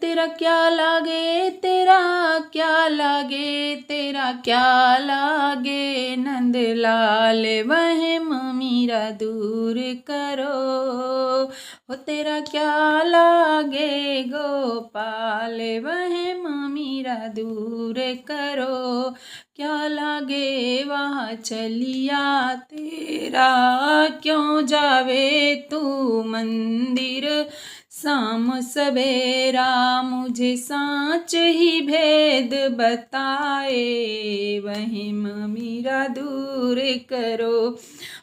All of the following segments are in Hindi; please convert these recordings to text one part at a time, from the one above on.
तेरा क्या लागे, तेरा क्या लागे, तेरा क्या लागे नंद लाल वहम मीरा दूर करो। हो तेरा क्या लागे गोपाल वहम मीरा दूर करो। क्या लागे वहाँ चलिया तेरा, क्यों जावे तू मंदिर शाम सवेरा। मुझे साँच ही भेद बताए, वहम मीरा दूर करो।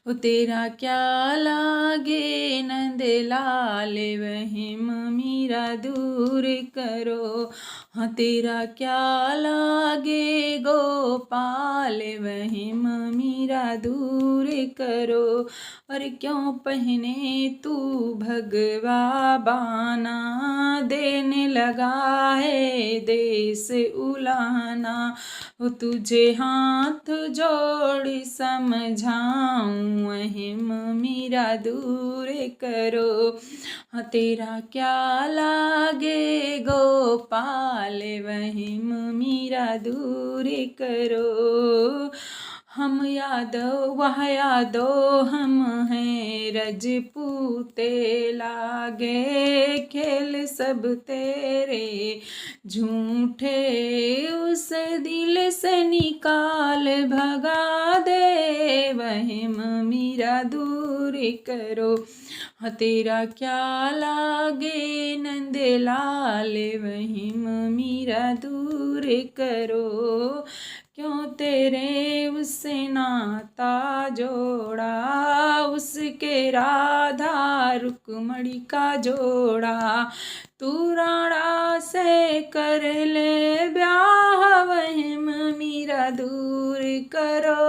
ओ तेरा क्या लागे नंद लाल वहम मीरा दूर करो। हाँ तेरा क्या लागे गोपाल वहम मीरा दूर करो। और क्यों पहने तू भगवा बाना, देने लगा है देश उलाहना। वो तुझे हाथ जोड़ समझाऊं, वहम मीरा दूर करो। हाँ तेरा क्या लागे गोपाल वहम मीरा दूर करो। हम यादव वह यादव हम हैं रजपूते, लागे खेल सब तेरे झूठे। उस दिल से निकाल भगा दे, वहम मीरा दूर करो। हाँ तेरा क्या लागे नंद लाल वहम मीरा दूर करो। क्यों तेरे उससे नाता जोड़ा, उसके राधा रुक्मणी का जोड़ा। तू राणा से कर ले ब्याह, वहम मीरा दूर करो।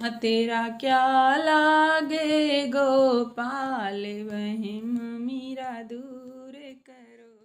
हाँ तेरा क्या लागे गोपाल वहम मीरा दूर करो।